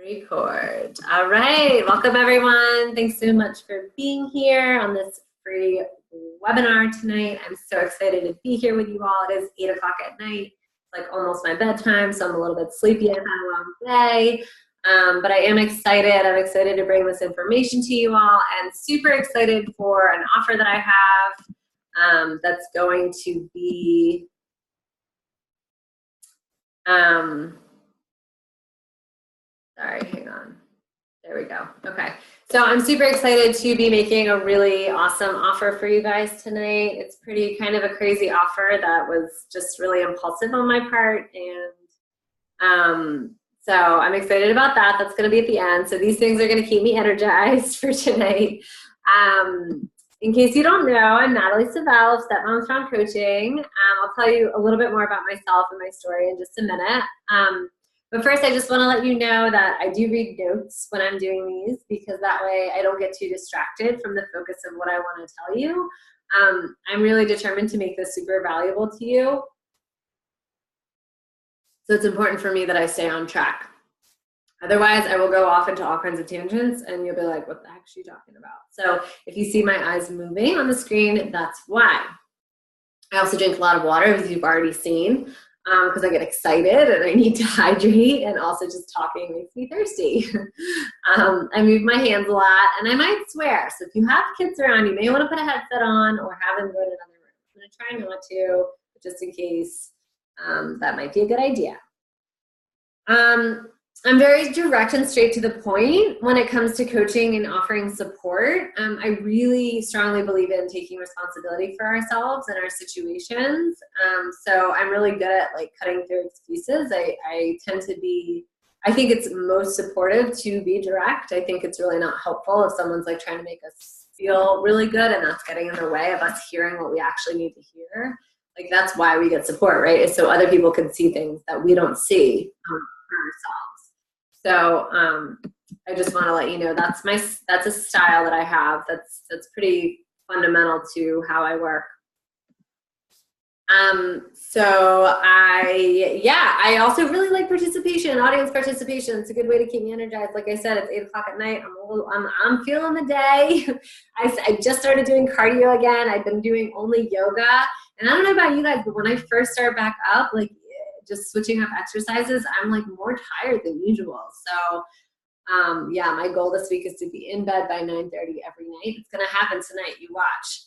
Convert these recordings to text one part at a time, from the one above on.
Record. All right, welcome everyone. Thanks so much for being here on this free webinar tonight. I'm so excited to be here with you all. It is 8 o'clock at night. It's like almost my bedtime, so I'm a little bit sleepy. I've had a long day, but I am excited. I'm excited to bring this information to you all, and super excited for an offer that I have that's going to be sorry, hang on. There we go. Okay. So I'm super excited to be making a really awesome offer for you guys tonight. It's pretty kind of a crazy offer that was just really impulsive on my part. And so I'm excited about that. That's going to be at the end. So these things are going to keep me energized for tonight. In case you don't know, I'm Natalie Savell of Stepmom Strong Coaching. I'll tell you a little bit more about myself and my story in just a minute. But first, I just want to let you know that I do read notes when I'm doing these, because that way I don't get too distracted from the focus of what I want to tell you. I'm really determined to make this super valuable to you. So it's important for me that I stay on track. Otherwise, I will go off into all kinds of tangents and you'll be like, what the heck is she talking about? So if you see my eyes moving on the screen, that's why. I also drink a lot of water, as you've already seen. Because I get excited and I need to hydrate, and also just talking makes me thirsty. I move my hands a lot, and I might swear. So if you have kids around, you may want to put a headset on or have them go to another room. I'm going to try not to, but just in case, that might be a good idea. I'm very direct and straight to the point when it comes to coaching and offering support. I really strongly believe in taking responsibility for ourselves and our situations. So I'm really good at like cutting through excuses. I tend to be, I think it's most supportive to be direct. I think it's really not helpful if someone's like trying to make us feel really good and that's getting in the way of us hearing what we actually need to hear. Like that's why we get support, right? Is so other people can see things that we don't see for ourselves. So I just want to let you know that's a style that I have that's pretty fundamental to how I work. So I also really like participation, audience participation. It's a good way to keep me energized. Like I said, it's 8 o'clock at night. I'm feeling the day. I just started doing cardio again. I've been doing only yoga, and I don't know about you guys, but when I first start back up, like just switching up exercises, I'm like more tired than usual. So my goal this week is to be in bed by 9:30 every night. It's gonna happen tonight, you watch.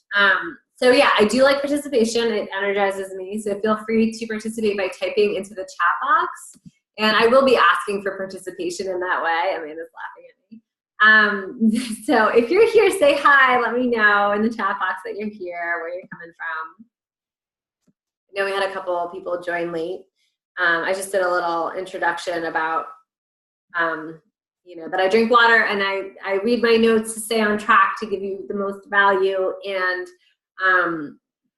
So yeah, I do like participation. It energizes me. So feel free to participate by typing into the chat box. And I will be asking for participation in that way. Amanda's laughing at me. So if you're here, say hi, let me know in the chat box that you're here, where you're coming from. I know we had a couple of people join late. I just did a little introduction about, that I drink water and I read my notes to stay on track to give you the most value, and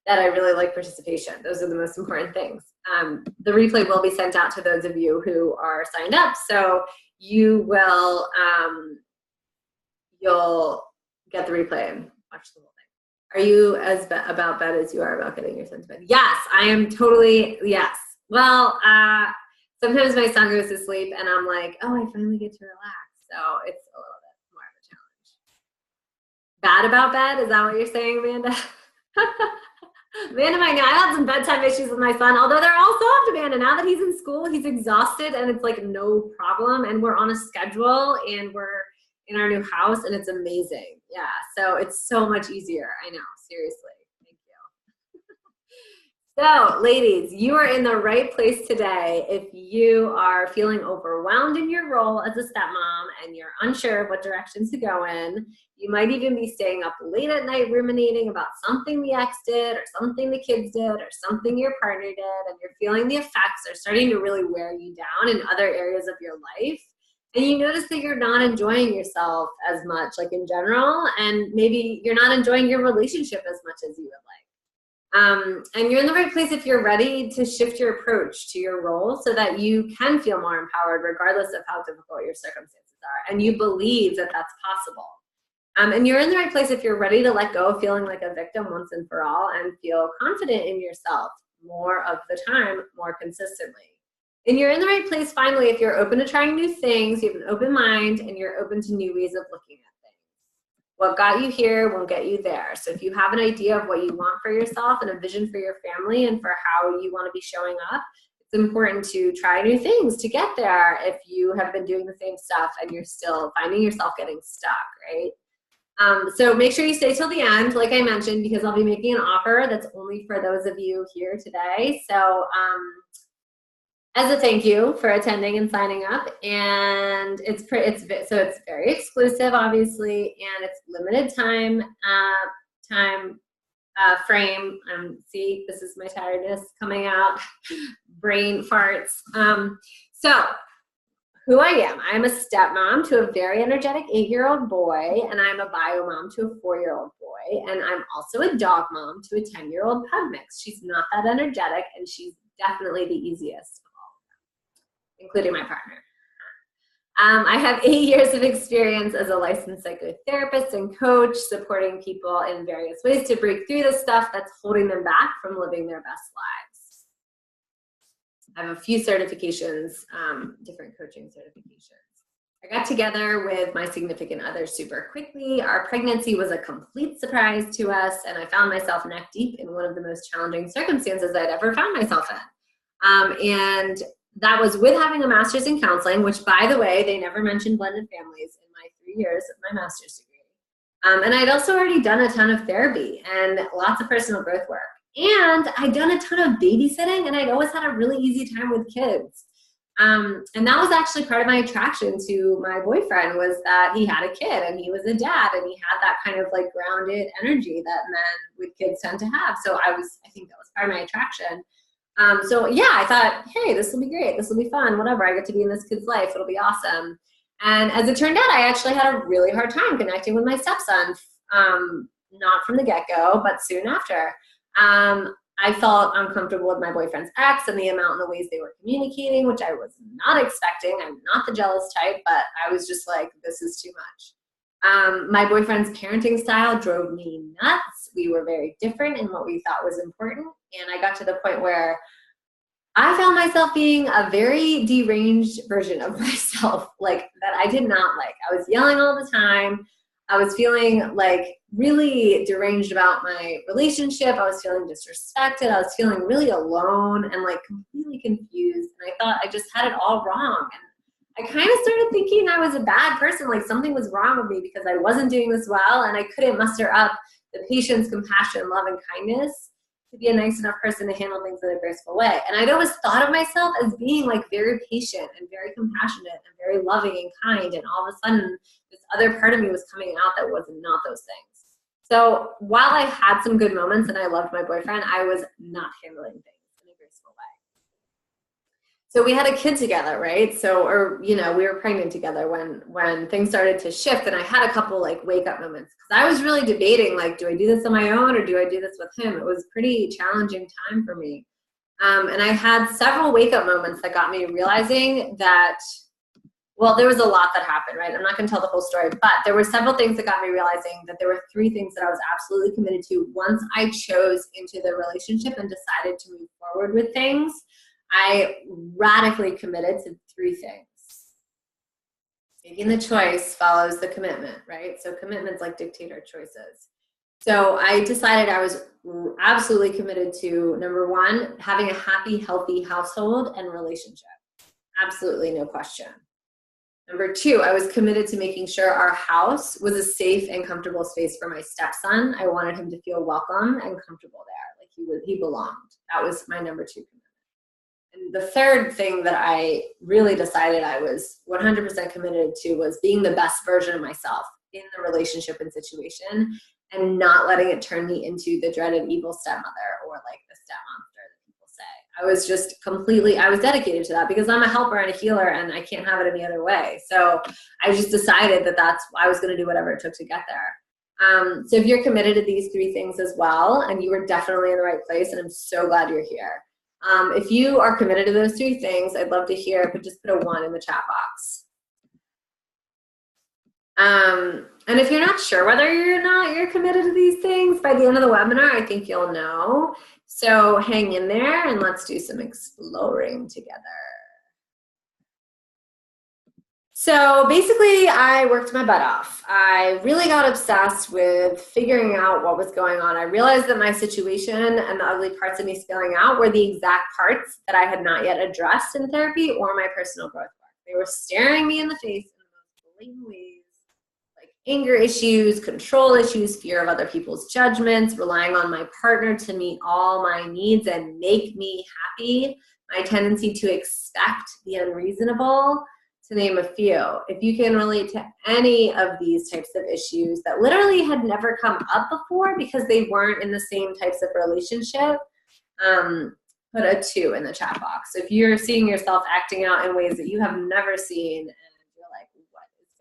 that I really like participation. Those are the most important things. The replay will be sent out to those of you who are signed up, so you will, you'll get the replay and watch the whole thing. Are you as about bed as you are about getting your son to bed? Yes, I am totally, yes. Well, sometimes my son goes to sleep and I'm like, oh, I finally get to relax. So it's a little bit more of a challenge. Bad about bed? Is that what you're saying, Amanda? Amanda might know. I had some bedtime issues with my son, although they're all solved, Amanda. Now that he's in school, he's exhausted and it's like no problem. And we're on a schedule and we're in our new house and it's amazing. Yeah, so it's so much easier. I know, seriously. So, ladies, you are in the right place today if you are feeling overwhelmed in your role as a stepmom and you're unsure of what direction to go in. You might even be staying up late at night ruminating about something the ex did or something the kids did or something your partner did, and you're feeling the effects are starting to really wear you down in other areas of your life. And you notice that you're not enjoying yourself as much, like in general, and maybe you're not enjoying your relationship as much as you would like. And you're in the right place if you're ready to shift your approach to your role so that you can feel more empowered regardless of how difficult your circumstances are. And you believe that that's possible. And you're in the right place if you're ready to let go of feeling like a victim once and for all and feel confident in yourself more of the time, more consistently. And you're in the right place finally if you're open to trying new things, you have an open mind, and you're open to new ways of looking at things. What got you here won't get you there. So if you have an idea of what you want for yourself and a vision for your family and for how you want to be showing up, it's important to try new things to get there if you have been doing the same stuff and you're still finding yourself getting stuck, right? So make sure you stay till the end, like I mentioned, because I'll be making an offer that's only for those of you here today. So as a thank you for attending and signing up, and it's very exclusive, obviously, and it's limited time frame. See, this is my tiredness coming out, brain farts. So who I am. I'm a stepmom to a very energetic 8-year-old boy, and I'm a bio mom to a 4-year-old boy, and I'm also a dog mom to a 10-year-old pug mix. She's not that energetic, and she's definitely the easiest of all of them, including my partner. I have 8 years of experience as a licensed psychotherapist and coach, supporting people in various ways to break through the stuff that's holding them back from living their best lives. I have a few certifications, different coaching certifications. I got together with my significant other super quickly. Our pregnancy was a complete surprise to us, and I found myself neck deep in one of the most challenging circumstances I'd ever found myself in. And that was with having a master's in counseling, which, by the way, they never mentioned blended families in my 3 years of my master's degree. And I'd also already done a ton of therapy and lots of personal growth work. And I'd done a ton of babysitting, and I'd always had a really easy time with kids. And that was actually part of my attraction to my boyfriend, was that he had a kid and he was a dad, and he had that kind of like grounded energy that men with kids tend to have. So I think that was part of my attraction. So yeah, I thought, hey, this will be great. This will be fun. Whatever. I get to be in this kid's life. It'll be awesome. And as it turned out, I actually had a really hard time connecting with my stepson, not from the get-go, but soon after. I felt uncomfortable with my boyfriend's ex and the amount and the ways they were communicating, which I was not expecting. I'm not the jealous type, but I was just like, this is too much. My boyfriend's parenting style drove me nuts. We were very different in what we thought was important. And I got to the point where I found myself being a very deranged version of myself, like that I did not like. I was yelling all the time. I was feeling like really deranged about my relationship. I was feeling disrespected. I was feeling really alone and like completely confused. And I thought I just had it all wrong. And I kind of started thinking I was a bad person, like something was wrong with me because I wasn't doing this well and I couldn't muster up the patience, compassion, love, and kindness to be a nice enough person to handle things in a graceful way. And I'd always thought of myself as being like very patient and very compassionate and very loving and kind. And all of a sudden, this other part of me was coming out that was not those things. So while I had some good moments and I loved my boyfriend, I was not handling things in a graceful way. So we had a kid together, right? We were pregnant together when things started to shift, and I had a couple like wake up moments because I was really debating, like, do I do this on my own or do I do this with him? It was a pretty challenging time for me. And I had several wake up moments that got me realizing that, well, there was a lot that happened, right? I'm not going to tell the whole story, but there were several things that got me realizing that there were 3 things that I was absolutely committed to once I chose into the relationship and decided to move forward with things. I radically committed to 3 things. Making the choice follows the commitment, right? So commitments like dictate our choices. So I decided I was absolutely committed to, number 1, having a happy, healthy household and relationship. Absolutely, no question. Number 2, I was committed to making sure our house was a safe and comfortable space for my stepson. I wanted him to feel welcome and comfortable there, like he belonged. That was my number 2 commitment. And the 3rd thing that I really decided I was 100% committed to was being the best version of myself in the relationship and situation, and not letting it turn me into the dreaded evil stepmother or like the stepmonster that people say. I was dedicated to that because I'm a helper and a healer and I can't have it any other way. So I just decided I was going to do whatever it took to get there. So if you're committed to these 3 things as well, and you were definitely in the right place, and I'm so glad you're here. If you are committed to those 3 things, I'd love to hear, but just put a 1 in the chat box. And if you're not sure whether you're committed to these things, by the end of the webinar, I think you'll know. So hang in there and let's do some exploring together. So basically, I worked my butt off. I really got obsessed with figuring out what was going on. I realized that my situation and the ugly parts of me spilling out were the exact parts that I had not yet addressed in therapy or my personal growth work. They were staring me in the face in the most blatant ways, like anger issues, control issues, fear of other people's judgments, relying on my partner to meet all my needs and make me happy, my tendency to expect the unreasonable, to name a few. If you can relate to any of these types of issues that literally had never come up before because they weren't in the same types of relationship, put a 2 in the chat box. So if you're seeing yourself acting out in ways that you have never seen and you're like, what is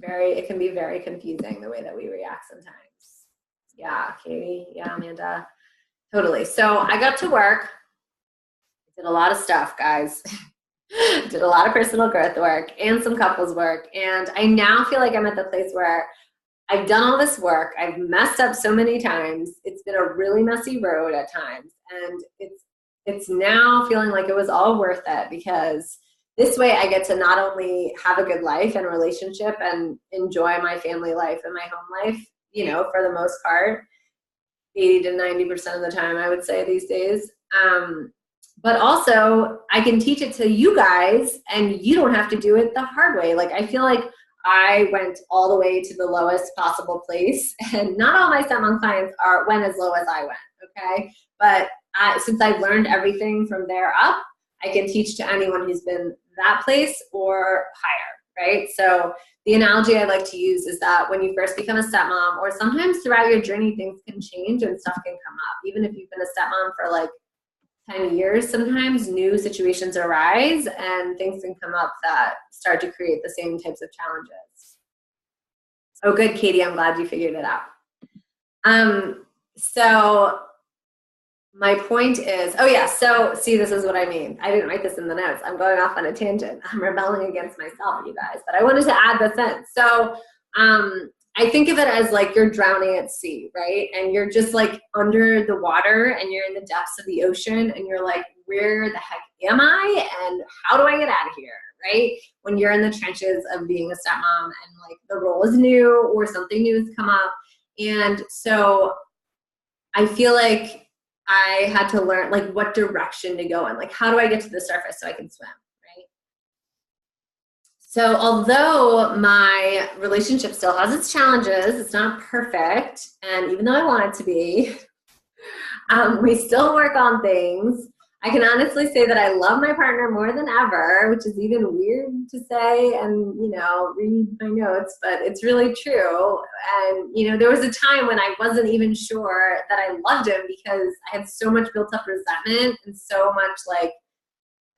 going on? It can be very confusing the way that we react sometimes. Yeah, Katie. Yeah, Amanda. Totally. So I got to work. I did a lot of stuff, guys. Did a lot of personal growth work and some couples work. And I now feel like I'm at the place where I've done all this work. I've messed up so many times. It's been a really messy road at times. And it's now feeling like it was all worth it, because this way I get to not only have a good life and relationship and enjoy my family life and my home life, you know, for the most part, 80 to 90% of the time, I would say these days. But also I can teach it to you guys and you don't have to do it the hard way. Like, I feel like I went all the way to the lowest possible place, and not all my stepmom clients went as low as I went, okay? But since I've learned everything from there up, I can teach to anyone who's been that place or higher, right? So the analogy I like to use is that when you first become a stepmom, or sometimes throughout your journey, things can change and stuff can come up. Even if you've been a stepmom for like 10 years, sometimes new situations arise and things can come up that start to create the same types of challenges. Oh, good, Katie. I'm glad you figured it out. So my point is, oh yeah, so see, this is what I mean. I didn't write this in the notes. I'm going off on a tangent. I'm rebelling against myself, you guys, but I wanted to add this in. So I think of it as like you're drowning at sea, right? And you're just like under the water and you're in the depths of the ocean and you're like, where the heck am I? And how do I get out of here, right? When you're in the trenches of being a stepmom and like the role is new or something new has come up. And so I feel like I had to learn like what direction to go in. Like, how do I get to the surface so I can swim? So although my relationship still has its challenges, it's not perfect, and even though I want it to be, we still work on things. I can honestly say that I love my partner more than ever, which is even weird to say and, you know, read my notes, but it's really true. And, you know, there was a time when I wasn't even sure that I loved him because I had so much built up resentment and so much like,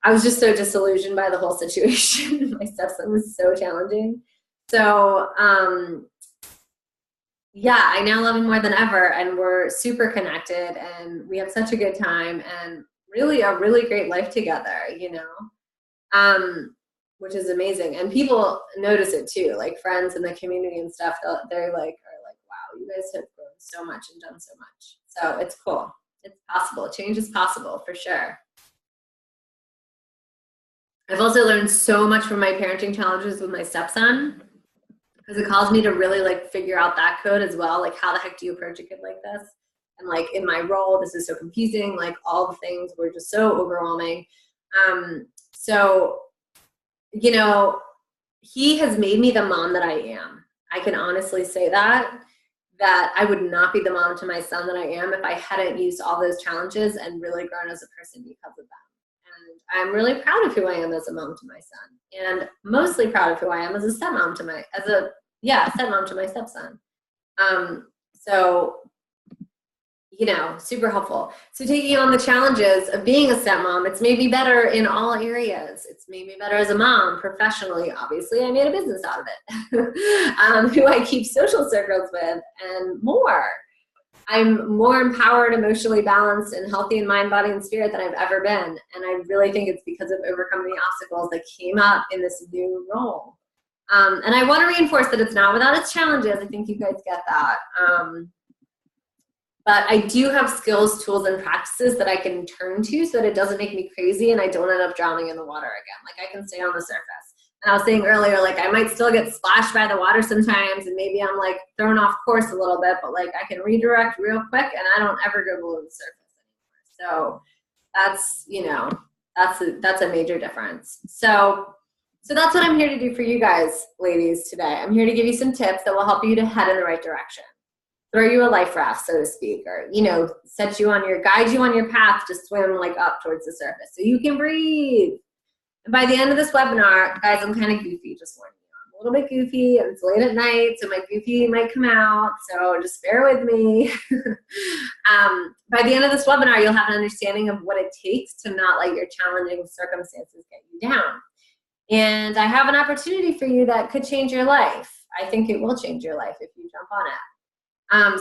I was just so disillusioned by the whole situation. My stepson was so challenging. So, yeah, I now love him more than ever, and we're super connected, and we have such a good time, and really a really great life together, you know, which is amazing. And people notice it too, like friends in the community and stuff. They're like, wow, you guys have grown so much and done so much. So it's cool. It's possible. Change is possible for sure. I've also learned so much from my parenting challenges with my stepson, because it caused me to really like figure out that code as well. Like, how the heck do you approach a kid like this? And like in my role, this is so confusing. Like all the things were just so overwhelming. So, you know, he has made me the mom that I am. I can honestly say that I would not be the mom to my son that I am if I hadn't used all those challenges and really grown as a person because of them. I'm really proud of who I am as a mom to my son, and mostly proud of who I am as a stepmom to my, stepmom to my stepson. So, you know, super helpful. So taking on the challenges of being a stepmom, it's made me better in all areas. It's made me better as a mom professionally. Obviously, I made a business out of it, who I keep social circles with, and more. I'm more empowered, emotionally balanced, and healthy in mind, body, and spirit than I've ever been. And I really think it's because of overcoming the obstacles that came up in this new role. And I want to reinforce that it's not without its challenges. I think you guys get that. But I do have skills, tools, and practices that I can turn to so that it doesn't make me crazy and I don't end up drowning in the water again. Like, I can stay on the surface. And I was saying earlier, like, I might still get splashed by the water sometimes, and maybe I'm like thrown off course a little bit, but like I can redirect real quick and I don't ever go below the surface anymore. So that's, you know, that's a major difference. So that's what I'm here to do for you guys, ladies, today. I'm here to give you some tips that will help you to head in the right direction. Throw you a life raft, so to speak, or, you know, guide you on your path to swim like up towards the surface so you can breathe. And by the end of this webinar, guys, I'm kind of goofy, just warning you. I'm a little bit goofy, and it's late at night, so my goofy might come out, so just bear with me. By the end of this webinar, you'll have an understanding of what it takes to not let your challenging circumstances get you down. And I have an opportunity for you that could change your life. I think it will change your life if you jump on it.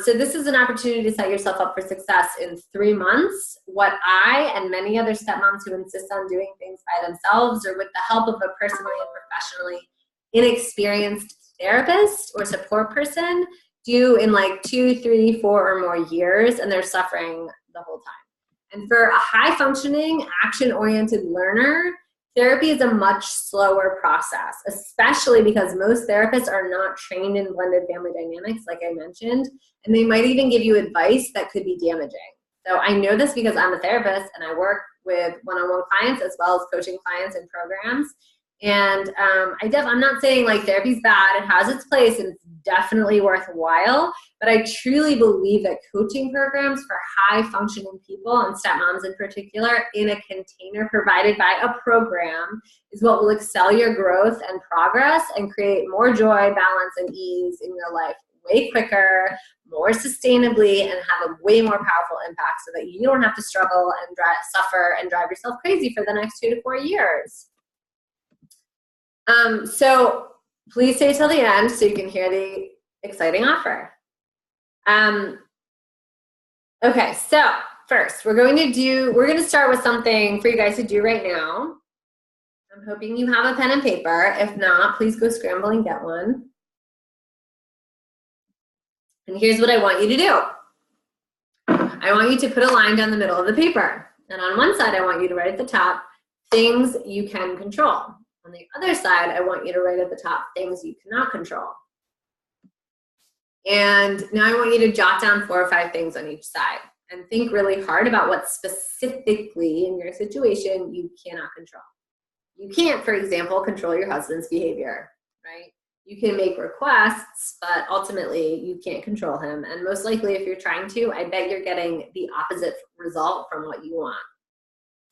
So this is an opportunity to set yourself up for success in 3 months. What I and many other stepmoms who insist on doing things by themselves or with the help of a personally and professionally inexperienced therapist or support person do in like 2, 3, 4 or more years, and they're suffering the whole time. And for a high-functioning, action-oriented learner, therapy is a much slower process, especially because most therapists are not trained in blended family dynamics, like I mentioned, and they might even give you advice that could be damaging. So I know this because I'm a therapist and I work with one-on-one clients as well as coaching clients in programs. And I'm not saying like therapy's bad. It has its place and it's definitely worthwhile. But I truly believe that coaching programs for high-functioning people, and stepmoms in particular, in a container provided by a program is what will excel your growth and progress and create more joy, balance, and ease in your life way quicker, more sustainably, and have a way more powerful impact so that you don't have to struggle and suffer and drive yourself crazy for the next 2 to 4 years. So please stay till the end so you can hear the exciting offer. Okay, so first we're going to start with something for you guys to do right now. I'm hoping you have a pen and paper. If not, please go scramble and get one. And here's what I want you to do. I want you to put a line down the middle of the paper. And on one side, I want you to write at the top, things you can control. On the other side, I want you to write at the top, things you cannot control. And now I want you to jot down 4 or 5 things on each side and think really hard about what specifically in your situation you cannot control. You can't, for example, control your husband's behavior, right? You can make requests, but ultimately you can't control him. And most likely if you're trying to, I bet you're getting the opposite result from what you want.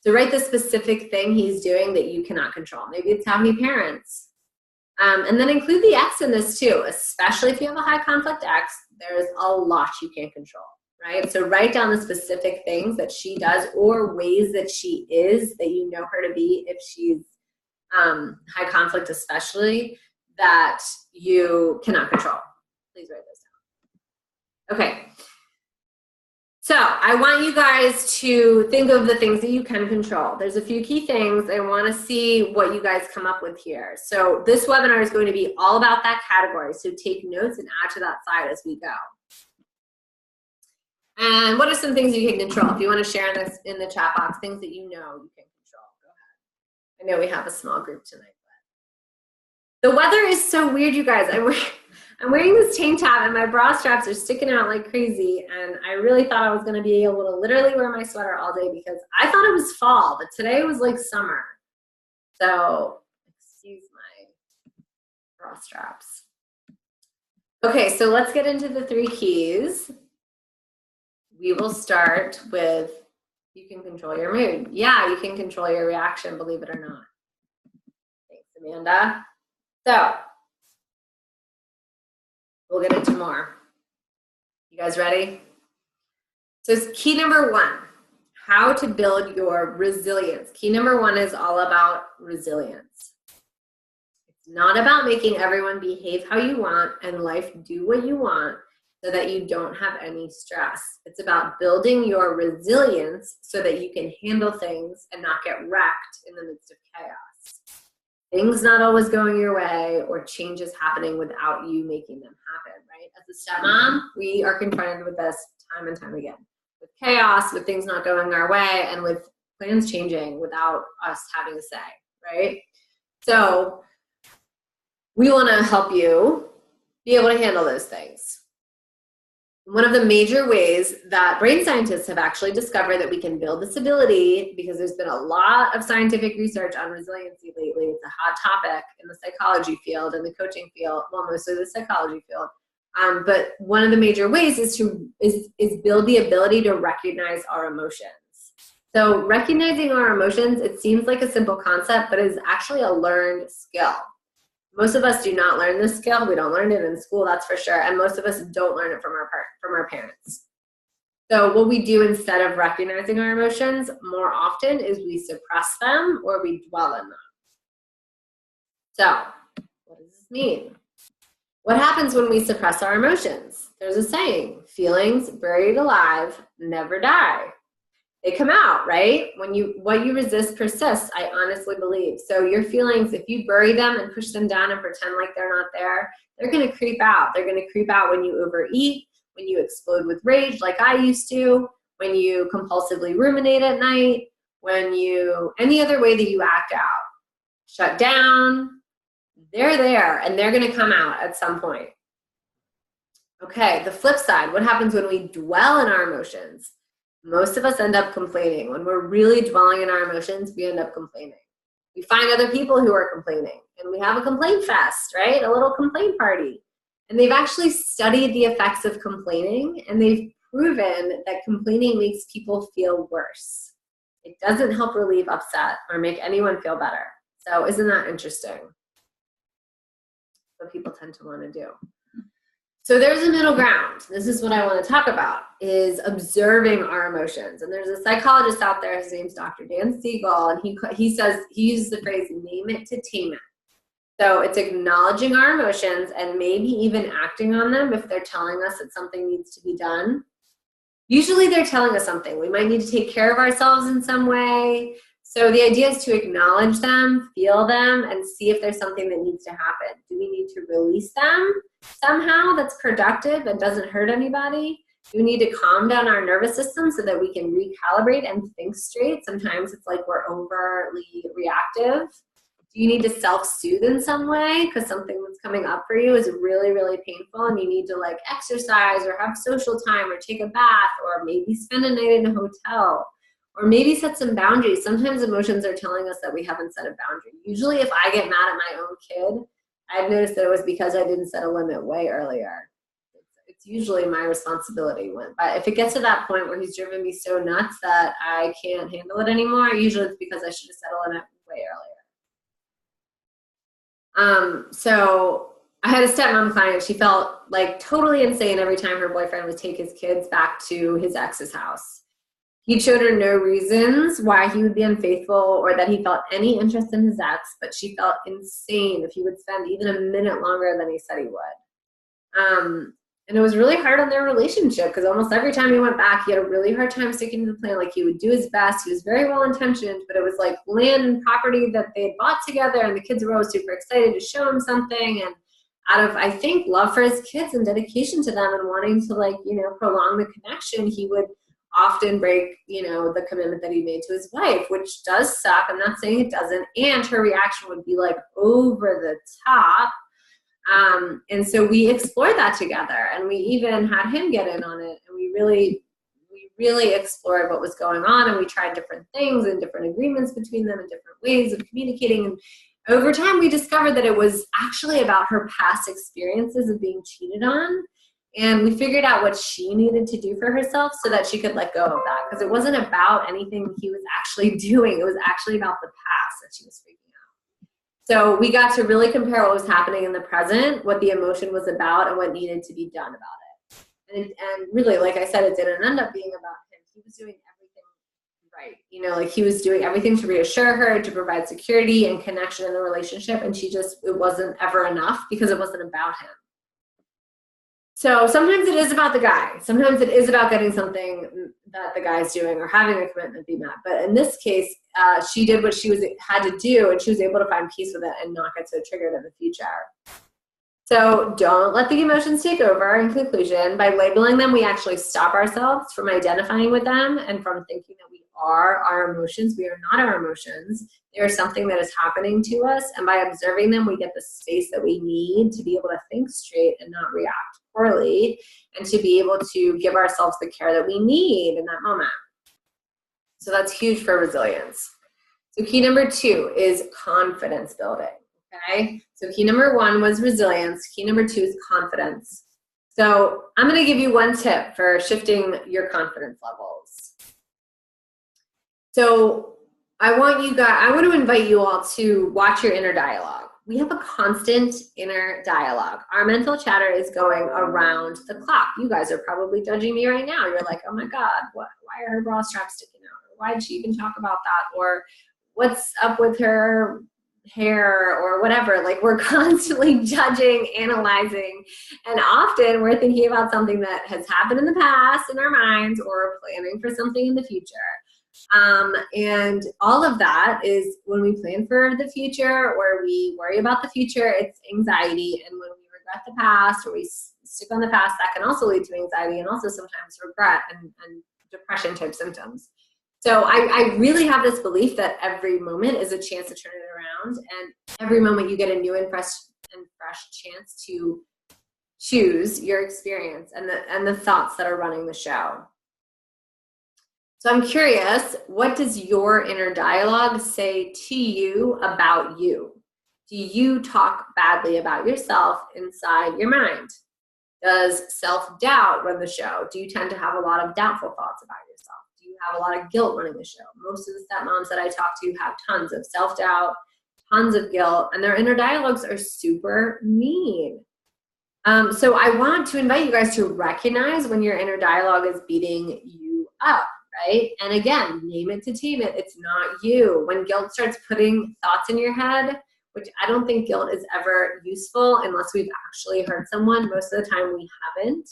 So write the specific thing he's doing that you cannot control. Maybe it's how he parents. And then include the X in this too, especially if you have a high conflict X, there's a lot you can't control, right? So write down the specific things that she does or ways that she is that you know her to be if she's high conflict especially, that you cannot control. Please write those down. Okay. So I want you guys to think of the things that you can control. There's a few key things. I want to see what you guys come up with here. So this webinar is going to be all about that category. So take notes and add to that side as we go. And what are some things you can control? If you want to share this in the chat box, things that you know you can control, go ahead. I know we have a small group tonight. But the weather is so weird, you guys. I'm wearing this tank top and my bra straps are sticking out like crazy, and I really thought I was going to be able to literally wear my sweater all day because I thought it was fall, but today was like summer. So excuse my bra straps. Okay, so let's get into the 3 keys. We will start with you can control your mood. Yeah, you can control your reaction, believe it or not. Thanks, Amanda. So we'll get into more. You guys ready? So key number 1, how to build your resilience. Key number 1 is all about resilience. It's not about making everyone behave how you want and life do what you want so that you don't have any stress. It's about building your resilience so that you can handle things and not get wrecked in the midst of chaos. Things not always going your way or changes happening without you making them happen, right? As a stepmom, we are confronted with this time and time again. With chaos, with things not going our way, and with plans changing without us having a say, right? So we want to help you be able to handle those things. One of the major ways that brain scientists have actually discovered that we can build this ability, because there's been a lot of scientific research on resiliency lately. It's a hot topic in the psychology field and the coaching field, well, mostly the psychology field. But one of the major ways is to build the ability to recognize our emotions. So recognizing our emotions, it seems like a simple concept, but it is actually a learned skill. Most of us do not learn this skill. We don't learn it in school, that's for sure. And most of us don't learn it from our parents. So what we do instead of recognizing our emotions more often is we suppress them or we dwell in them. So what does this mean? What happens when we suppress our emotions? There's a saying, feelings buried alive never die. They come out, right? What you resist persists, I honestly believe. So your feelings, if you bury them and push them down and pretend like they're not there, they're going to creep out. They're going to creep out when you overeat, when you explode with rage like I used to, when you compulsively ruminate at night, any other way that you act out. Shut down, they're there and they're going to come out at some point. Okay, the flip side, what happens when we dwell in our emotions? Most of us end up complaining. When we're really dwelling in our emotions, we end up complaining. We find other people who are complaining, and we have a complaint fest, right? A little complaint party. And they've actually studied the effects of complaining, and they've proven that complaining makes people feel worse. It doesn't help relieve upset or make anyone feel better. So isn't that interesting? What people tend to want to do. So there's a middle ground. This is what I want to talk about, is observing our emotions. And there's a psychologist out there, his name's Dr. Dan Siegel, and he uses the phrase, name it to tame it. So it's acknowledging our emotions and maybe even acting on them if they're telling us that something needs to be done. Usually they're telling us something. We might need to take care of ourselves in some way. So the idea is to acknowledge them, feel them, and see if there's something that needs to happen. Do we need to release them somehow that's productive and doesn't hurt anybody? Do we need to calm down our nervous system so that we can recalibrate and think straight? Sometimes it's like we're overly reactive. Do you need to self-soothe in some way because something that's coming up for you is really, really painful and you need to like exercise or have social time or take a bath or maybe spend a night in a hotel? Or maybe set some boundaries. Sometimes emotions are telling us that we haven't set a boundary. Usually if I get mad at my own kid, I've noticed that it was because I didn't set a limit way earlier. It's usually my responsibility. But if it gets to that point where he's driven me so nuts that I can't handle it anymore, usually it's because I should have set a limit way earlier. So I had a stepmom client. She felt like totally insane every time her boyfriend would take his kids back to his ex's house. He showed her no reasons why he would be unfaithful or that he felt any interest in his ex, but she felt insane if he would spend even a minute longer than he said he would. And it was really hard on their relationship because almost every time he went back, he had a really hard time sticking to the plan. Like he would do his best. He was very well-intentioned, but it was like land and property that they had bought together and the kids were always super excited to show him something. And out of, I think, love for his kids and dedication to them and wanting to prolong the connection, he would often break, the commitment that he made to his wife, which does suck. I'm not saying it doesn't. And her reaction would be like over the top. And so we explored that together and we even had him get in on it. And we really explored what was going on and we tried different things and different agreements between them and different ways of communicating. And over time, we discovered that it was actually about her past experiences of being cheated on. And we figured out what she needed to do for herself so that she could let go of that. Because it wasn't about anything he was actually doing. It was actually about the past that she was freaking out. So we got to really compare what was happening in the present, what the emotion was about, and what needed to be done about it. And really, like I said, it didn't end up being about him. He was doing everything right. He was doing everything to reassure her, to provide security and connection in the relationship. And it wasn't ever enough because it wasn't about him. So sometimes it is about the guy. Sometimes it is about getting something that the guy's doing or having a commitment be met. But in this case, she did what she had to do, and she was able to find peace with it and not get so triggered in the future. So don't let the emotions take over. In conclusion, by labeling them, we actually stop ourselves from identifying with them and from thinking that we are our emotions. We are not our emotions. They are something that is happening to us. And by observing them, we get the space that we need to be able to think straight and not react poorly, and to be able to give ourselves the care that we need in that moment. So that's huge for resilience. So key number 2 is confidence building. Okay, so key number 1 was resilience. Key number 2 is confidence. So I'm going to give you one tip for shifting your confidence levels. So I want to invite you all to watch your inner dialogue. We have a constant inner dialogue. Our mental chatter is going around the clock. You guys are probably judging me right now. You're like, oh my God, why are her bra straps sticking out? Or why did she even talk about that? Or what's up with her hair or whatever? Like, we're constantly judging, analyzing, and often we're thinking about something that has happened in the past in our minds, or planning for something in the future. And all of that is, when we plan for the future or we worry about the future, it's anxiety. And when we regret the past or we stick on the past, that can also lead to anxiety and also sometimes regret and depression type symptoms. So I really have this belief that every moment is a chance to turn it around, and every moment you get a new and fresh chance to choose your experience and the thoughts that are running the show. So I'm curious, what does your inner dialogue say to you about you? Do you talk badly about yourself inside your mind? Does self-doubt run the show? Do you tend to have a lot of doubtful thoughts about yourself? Do you have a lot of guilt running the show? Most of the stepmoms that I talk to have tons of self-doubt, tons of guilt, and their inner dialogues are super mean. So I want to invite you guys to recognize when your inner dialogue is beating you up, right? And again, name it to tame it. It's not you. When guilt starts putting thoughts in your head, which I don't think guilt is ever useful unless we've actually hurt someone. Most of the time we haven't.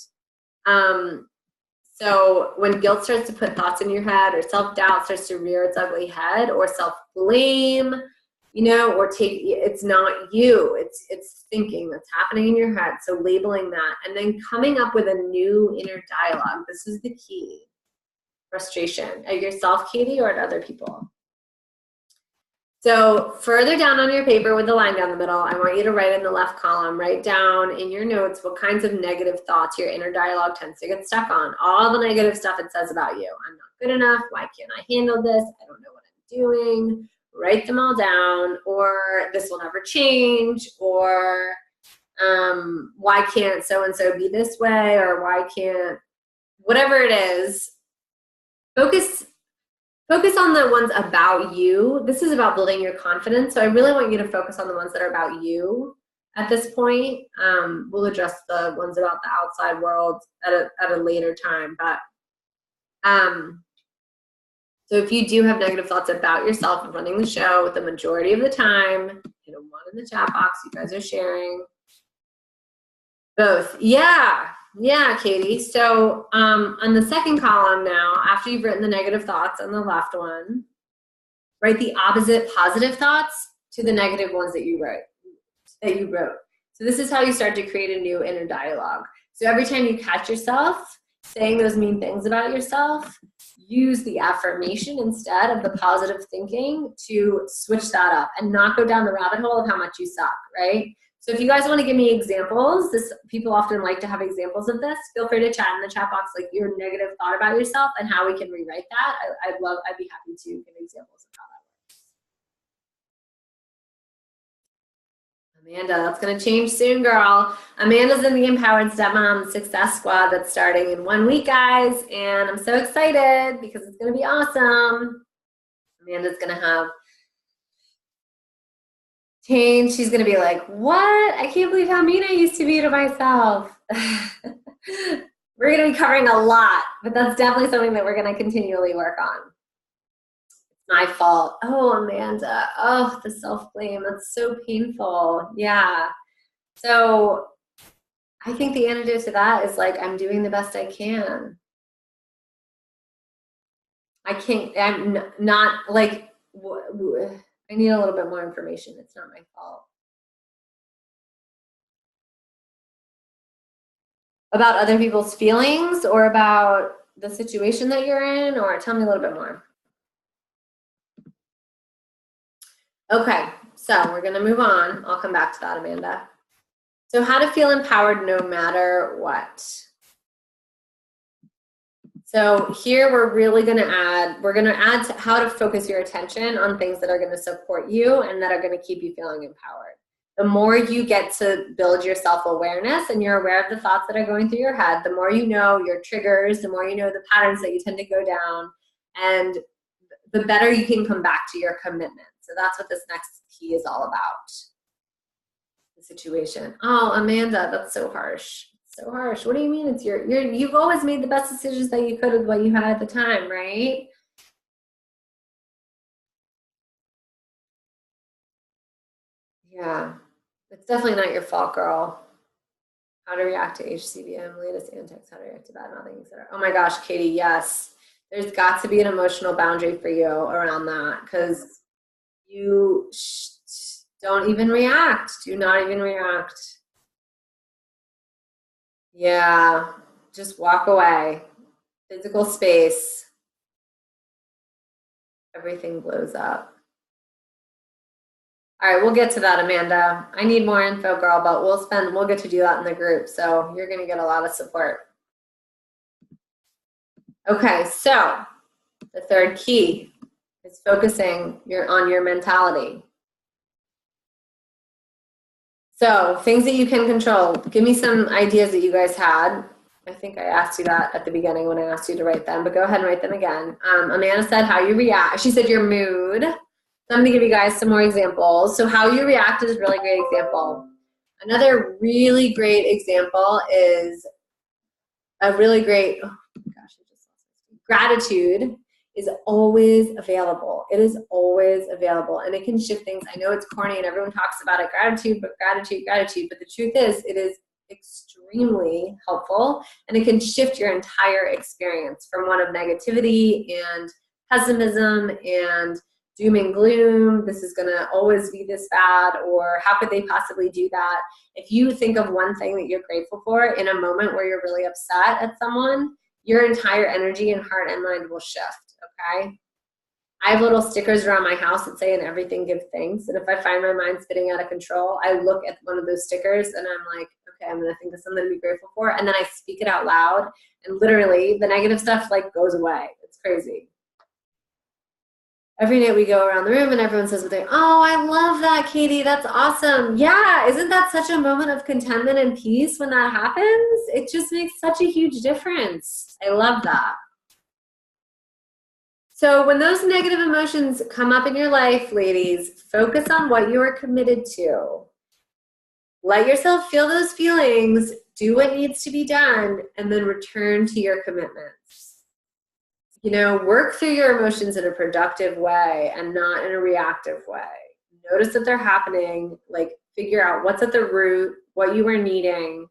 So when guilt starts to put thoughts in your head, or self-doubt starts to rear its ugly head, or self-blame, or it's not you, it's thinking that's happening in your head. So labeling that, and then coming up with a new inner dialogue. This is the key. Frustration at yourself, Katie, or at other people. So further down on your paper with the line down the middle, I want you to write in the left column, write down in your notes what kinds of negative thoughts your inner dialogue tends to get stuck on. All the negative stuff it says about you. I'm not good enough. Why can't I handle this? I don't know what I'm doing. Write them all down. Or this will never change. Or why can't so-and-so be this way? Or why can't, whatever it is, Focus on the ones about you. This is about building your confidence. So I really want you to focus on the ones that are about you at this point. We'll address the ones about the outside world at a later time. But so if you do have negative thoughts about yourself and running the show the majority of the time, hit a 1 in the chat box. You guys are sharing. Both. Yeah, Katie. So on the second column now, after you've written the negative thoughts on the left one, write the opposite positive thoughts to the negative ones that you wrote. So this is how you start to create a new inner dialogue. So every time you catch yourself saying those mean things about yourself, use the affirmation instead of the positive thinking to switch that up and not go down the rabbit hole of how much you suck, right? So if you guys want to give me examples, people often like to have examples of this. Feel free to chat in the chat box, like your negative thought about yourself and how we can rewrite that. I'd be happy to give examples of how that works. Amanda, that's going to change soon, girl. Amanda's in the Empowered Stepmom Success Squad that's starting in 1 week, guys. And I'm so excited because it's going to be awesome. Amanda's going to have change. She's going to be like, what? I can't believe how mean I used to be to myself. We're going to be covering a lot, but that's definitely something that we're going to continually work on. It's my fault. Oh, Amanda. Oh, the self-blame. That's so painful. Yeah. So I think the antidote to that is like, I'm doing the best I can. I'm not like, I need a little bit more information. It's not my fault. About other people's feelings or about the situation that you're in, or tell me a little bit more. Okay, so we're gonna move on. I'll come back to that, Amanda. So how to feel empowered no matter what. So here we're really gonna add, to how to focus your attention on things that are gonna support you and that are gonna keep you feeling empowered. The more you get to build your self-awareness and you're aware of the thoughts that are going through your head, the more you know your triggers, the more you know the patterns that you tend to go down, and the better you can come back to your commitment. So that's what this next key is all about. The situation. Oh, Amanda, that's so harsh. So harsh. What do you mean? It's you've always made the best decisions that you could with what you had at the time, right? Yeah. It's definitely not your fault, girl. How to react to HCBM, latest antics, how to react to bad mouthing, etc. Oh my gosh, Katie, yes. There's got to be an emotional boundary for you around that, because you don't even react. Do not even react. Yeah, just walk away. Physical space. Everything blows up. All right, we'll get to that, Amanda. I need more info, girl, but we'll get to do that in the group. So you're gonna get a lot of support. Okay, so the third key is focusing on your mentality. So things that you can control. Give me some ideas that you guys had. I think I asked you that at the beginning when I asked you to write them, but go ahead and write them again. Amanda said how you react. She said your mood. So I'm going to give you guys some more examples. So how you react is a really great example. Another really great example is a really great, oh gosh, I just lost my gratitude is always available. It is always available, and it can shift things. I know it's corny and everyone talks about it, gratitude, but the truth is it is extremely helpful, and it can shift your entire experience from one of negativity and pessimism and doom and gloom. This is going to always be this bad, or how could they possibly do that? If you think of one thing that you're grateful for in a moment where you're really upset at someone, your entire energy and heart and mind will shift. Okay. I have little stickers around my house that say, "In everything give thanks." And if I find my mind spinning out of control, I look at one of those stickers and I'm like, okay, I'm going to think of something to be grateful for. And then I speak it out loud, and literally the negative stuff like goes away. It's crazy. Every night we go around the room and everyone says what they, oh, I love that, Katie. That's awesome. Yeah. Isn't that such a moment of contentment and peace when that happens? It just makes such a huge difference. I love that. So when those negative emotions come up in your life, ladies, focus on what you are committed to. Let yourself feel those feelings, do what needs to be done, and then return to your commitments. You know, work through your emotions in a productive way and not in a reactive way. Notice that they're happening, like figure out what's at the root, what you are needing,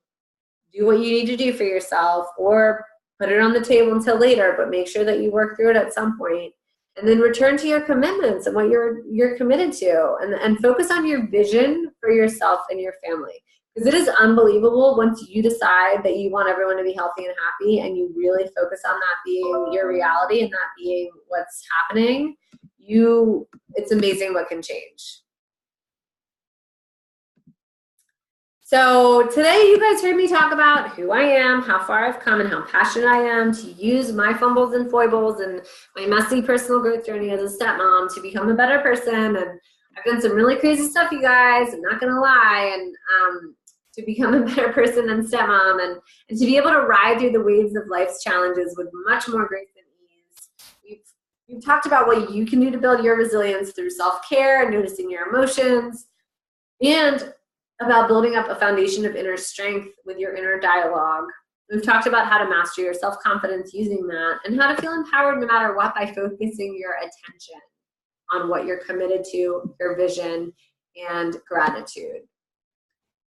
do what you need to do for yourself, or put it on the table until later, but make sure that you work through it at some point, and then return to your commitments and what you're committed to, and focus on your vision for yourself and your family. Because it is unbelievable once you decide that you want everyone to be healthy and happy, and you really focus on that being your reality and that being what's happening, it's amazing what can change. So today you guys heard me talk about who I am, how far I've come, and how passionate I am to use my fumbles and foibles and my messy personal growth journey as a stepmom to become a better person. And I've done some really crazy stuff, you guys, I'm not gonna lie, and to become a better person and stepmom, and to be able to ride through the waves of life's challenges with much more grace and ease. We've talked about what you can do to build your resilience through self-care, noticing your emotions, and about building up a foundation of inner strength with your inner dialogue. We've talked about how to master your self-confidence using that, and how to feel empowered no matter what by focusing your attention on what you're committed to, your vision, and gratitude.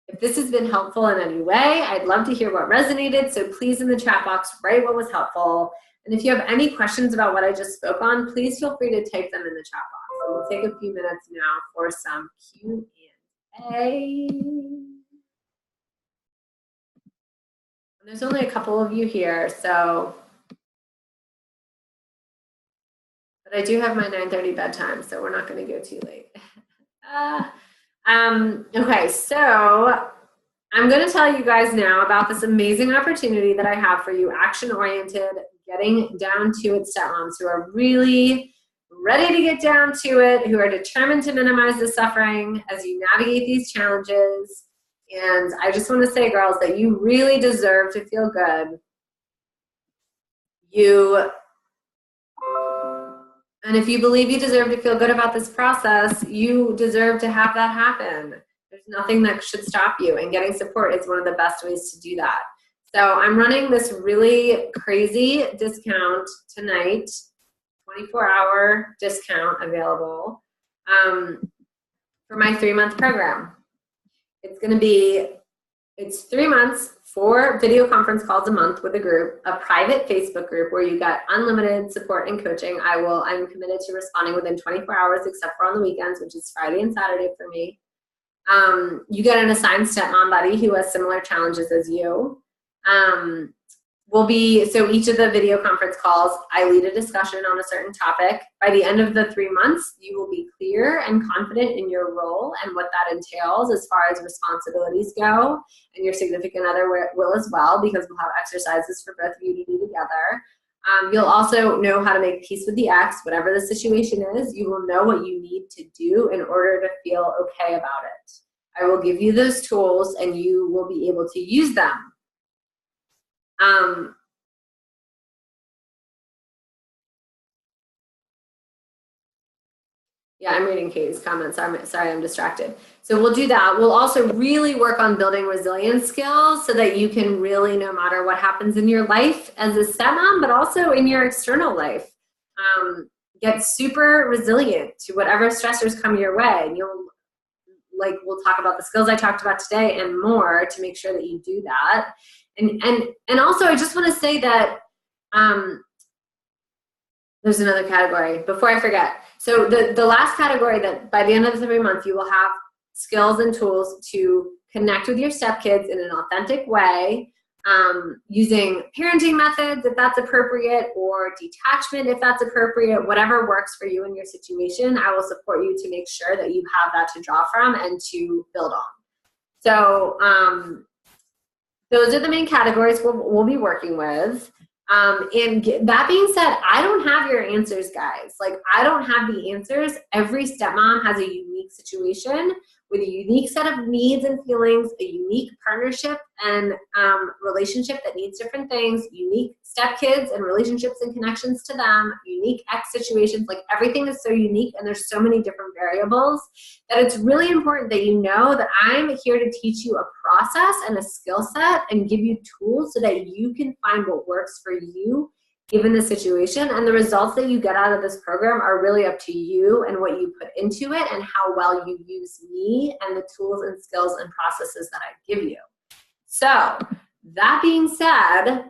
If this has been helpful in any way, I'd love to hear what resonated, so please in the chat box write what was helpful. And if you have any questions about what I just spoke on, please feel free to type them in the chat box. And we'll take a few minutes now for some Q&A. There's only a couple of you here, so, but I do have my 9:30 bedtime, so we're not going to go too late. Okay, so I'm going to tell you guys now about this amazing opportunity that I have for you, action-oriented, getting down to it stepmoms who are really ready to get down to it, who are determined to minimize the suffering as you navigate these challenges. And I just want to say, girls, that you really deserve to feel good. And if you believe you deserve to feel good about this process, you deserve to have that happen. There's nothing that should stop you, and getting support is one of the best ways to do that. So I'm running this really crazy discount tonight, 24-hour discount available for my 3-month program. It's 3 months, 4 video conference calls a month with a group, a private Facebook group where you get unlimited support and coaching. I'm committed to responding within 24 hours, except for on the weekends, which is Friday and Saturday for me. You get an assigned stepmom buddy who has similar challenges as you. So each of the video conference calls, I lead a discussion on a certain topic. By the end of the 3 months, you will be clear and confident in your role and what that entails as far as responsibilities go, and your significant other will as well, because we'll have exercises for both of you to do together. You'll also know how to make peace with the ex, whatever the situation is. You will know what you need to do in order to feel okay about it. I will give you those tools, and you will be able to use them. Yeah, I'm reading Katie's comments. Sorry, I'm distracted. So we'll do that. We'll also really work on building resilience skills so that you can really, no matter what happens in your life as a stepmom, but also in your external life, get super resilient to whatever stressors come your way. And we'll talk about the skills I talked about today and more to make sure that you do that. And also, I just want to say that there's another category before I forget. So the last category, that by the end of the 3 months, you will have skills and tools to connect with your stepkids in an authentic way, using parenting methods if that's appropriate, or detachment if that's appropriate, whatever works for you in your situation. I will support you to make sure that you have that to draw from and to build on. So those are the main categories we'll be working with. And that being said, I don't have your answers, guys. Like, I don't have the answers. Every stepmom has a unique situation with a unique set of needs and feelings, a unique partnership and relationship that needs different things, unique stepkids and relationships and connections to them, unique ex situations. Like, everything is so unique, and there's so many different variables that it's really important that you know that I'm here to teach you a process and a skill set and give you tools so that you can find what works for you given the situation. And the results that you get out of this program are really up to you and what you put into it and how well you use me and the tools and skills and processes that I give you. So that being said,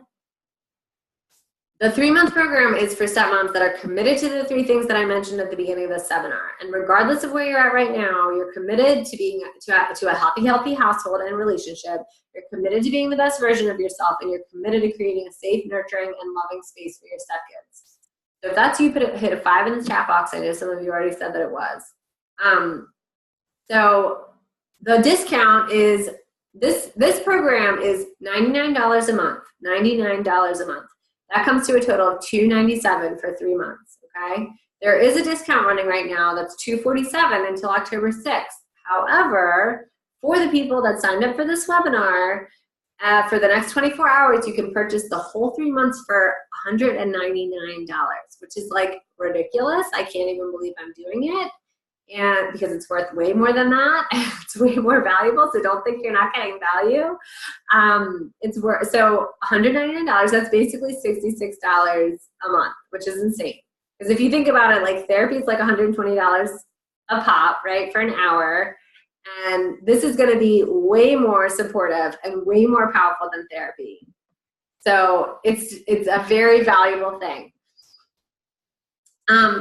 the 3-month program is for stepmoms that are committed to the 3 things that I mentioned at the beginning of the seminar. And regardless of where you're at right now, you're committed to being to a healthy household and relationship. You're committed to being the best version of yourself, and you're committed to creating a safe, nurturing, and loving space for your stepkids. So if that's you, hit a 5 in the chat box. I know some of you already said that it was. So the discount is, this program is $99 a month, $99 a month. That comes to a total of $297 for 3 months, okay? There is a discount running right now that's $247 until October 6th. However, for the people that signed up for this webinar, for the next 24 hours, you can purchase the whole 3 months for $199, which is like ridiculous. I can't even believe I'm doing it. And because it's worth way more than that, it's way more valuable. So don't think you're not getting value. It's worth, so $199. That's basically $66 a month, which is insane. Because if you think about it, like, therapy is like $120 a pop, right, for an hour. And this is going to be way more supportive and way more powerful than therapy. So it's a very valuable thing.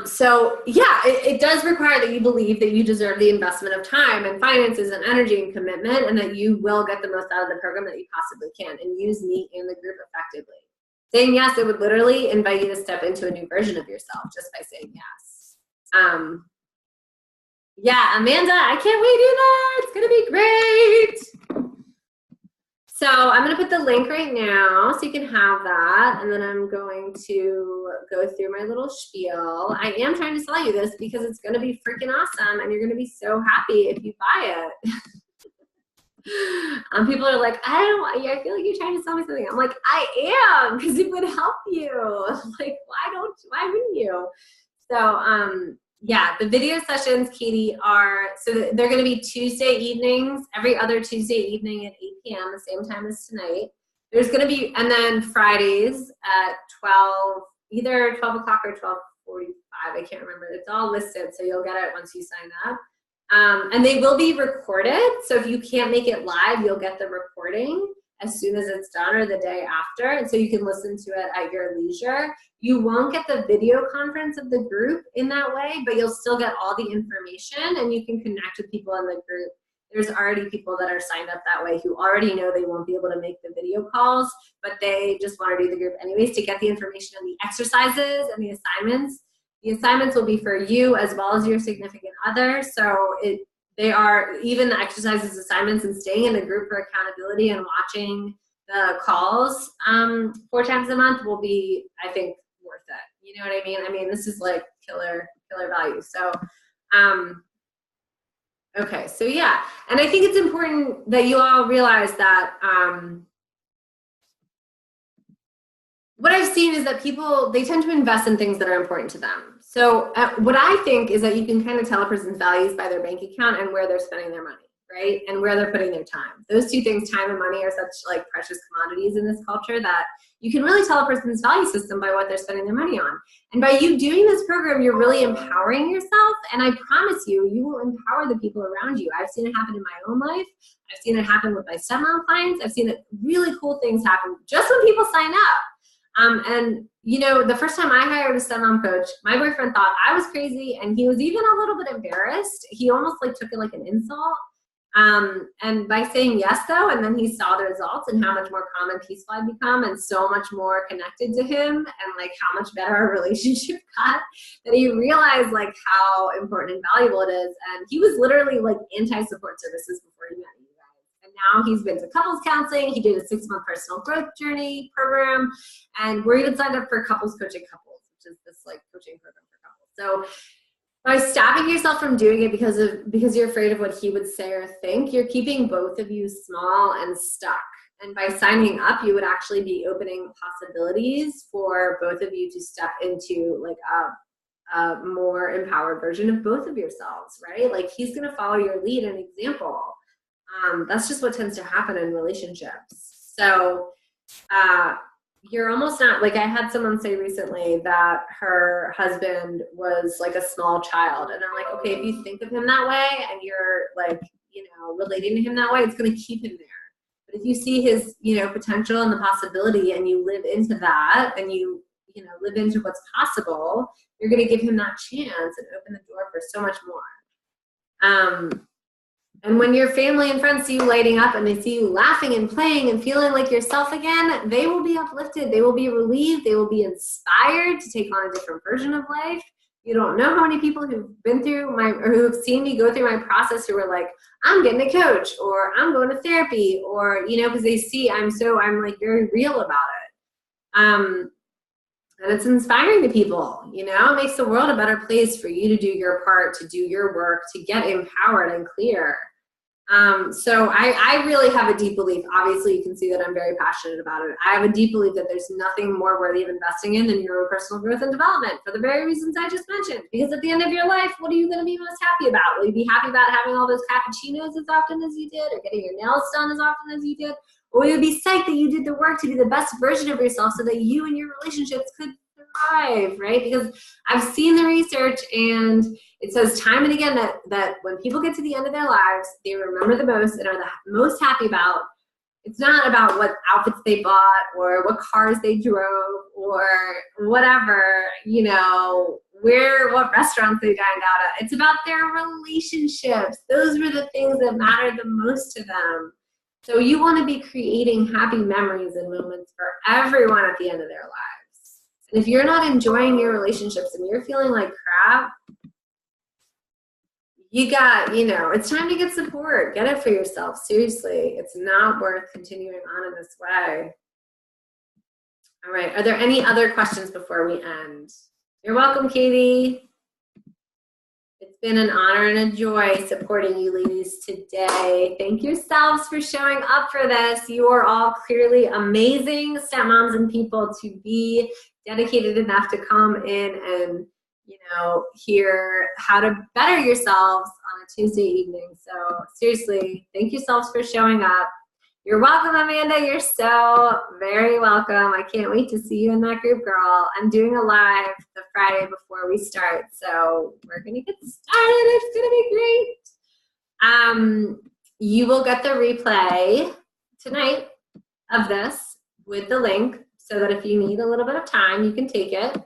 So yeah, it does require that you believe that you deserve the investment of time and finances and energy and commitment, and that you will get the most out of the program that you possibly can and use me and the group effectively. Saying yes, it would literally invite you to step into a new version of yourself just by saying yes. Yeah, Amanda, I can't wait to do that. It's gonna be great. So I'm going to put the link right now so you can have that, and then I'm going to go through my little spiel. I am trying to sell you this because it's going to be freaking awesome, and you're going to be so happy if you buy it. People are like, I feel like you're trying to sell me something. I'm like, I am, because it would help you. Like, why wouldn't you? So, yeah, the video sessions, Katie, so they're going to be Tuesday evenings, every other Tuesday evening at 8 p.m., the same time as tonight. There's going to be, and then Fridays at 12, either 12 o'clock or 12:45, I can't remember. It's all listed, so you'll get it once you sign up. And they will be recorded, so if you can't make it live, you'll get the recording as soon as it's done or the day after, and so you can listen to it at your leisure. You won't get the video conference of the group in that way, but you'll still get all the information, and you can connect with people in the group. There's already people that are signed up that way who already know they won't be able to make the video calls, but they just want to do the group anyways to get the information and the exercises and the assignments. The assignments will be for you as well as your significant other, so they are, even the exercises, assignments, and staying in the group for accountability and watching the calls 4 times a month will be, I think, worth it. You know what I mean? I mean, this is like killer value. So, okay, so yeah. And I think it's important that you all realize that what I've seen is that people, they tend to invest in things that are important to them. So what I think is that you can kind of tell a person's values by their bank account and where they're spending their money, right? And where they're putting their time. Those two things, time and money, are such like precious commodities in this culture that you can really tell a person's value system by what they're spending their money on. And by you doing this program, you're really empowering yourself. And I promise you, you will empower the people around you. I've seen it happen in my own life. I've seen it happen with my stepmom clients. I've seen really cool things happen just when people sign up. And you know, the first time I hired a stepmom coach, my boyfriend thought I was crazy, and he was even a little bit embarrassed. He almost like took it like an insult. And by saying yes though, and then he saw the results and how much more calm and peaceful I'd become and so much more connected to him, and like how much better our relationship got, that he realized like how important and valuable it is. And he was literally like anti-support services before he met me. Now he's been to couples counseling. He did a 6-month personal growth journey program, and we're even signed up for couples coaching couples, which is this like coaching program for couples. So by stopping yourself from doing it because you're afraid of what he would say or think, you're keeping both of you small and stuck. And by signing up, you would actually be opening possibilities for both of you to step into like a more empowered version of both of yourselves, right? Like he's going to follow your lead and example. That's just what tends to happen in relationships. So you're almost not, like I had someone say recently that her husband was like a small child. And I'm like, okay, if you think of him that way and you're like, you know, relating to him that way, it's going to keep him there. But if you see his, you know, potential and the possibility, and you live into that, and you live into what's possible, you're going to give him that chance and open the door for so much more. And when your family and friends see you lighting up and they see you laughing and playing and feeling like yourself again, they will be uplifted, they will be relieved, they will be inspired to take on a different version of life. You don't know how many people who've been through or who've seen me go through my process who are like, I'm getting a coach, or I'm going to therapy, or, you know, because they see I'm like very real about it. And it's inspiring to people, you know, it makes the world a better place for you to do your part, to do your work, to get empowered and clear. So I really have a deep belief. Obviously, you can see that I'm very passionate about it. I have a deep belief that there's nothing more worthy of investing in than your own personal growth and development, for the very reasons I just mentioned. Because at the end of your life, what are you going to be most happy about? Will you be happy about having all those cappuccinos as often as you did, or getting your nails done as often as you did? Or will you be psyched that you did the work to be the best version of yourself so that you and your relationships could thrive, right? Because I've seen the research, and it says time and again that when people get to the end of their lives, they remember the most and are the most happy about. It's not about what outfits they bought or what cars they drove or whatever, you know, what restaurants they dined out at. It's about their relationships. Those were the things that mattered the most to them. So you want to be creating happy memories and moments for everyone at the end of their lives. And if you're not enjoying your relationships and you're feeling like crap, it's time to get support. Get it for yourself. Seriously, it's not worth continuing on in this way. All right, are there any other questions before we end? You're welcome, Katie. It's been an honor and a joy supporting you ladies today. Thank yourselves for showing up for this. You are all clearly amazing stepmoms and people to be dedicated enough to come in and hear how to better yourselves on a Tuesday evening. So seriously, thank yourselves for showing up. You're welcome, Amanda. You're so very welcome. I can't wait to see you in that group, girl. I'm doing a live the Friday before we start, so we're going to get started. It's going to be great. You will get the replay tonight of this with the link so that if you need a little bit of time, you can take it.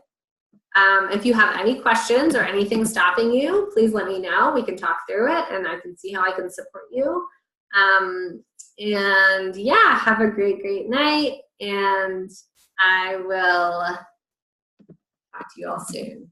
If you have any questions or anything stopping you, please let me know. We can talk through it, and I can see how I can support you. And yeah, have a great, great night, and I will talk to you all soon.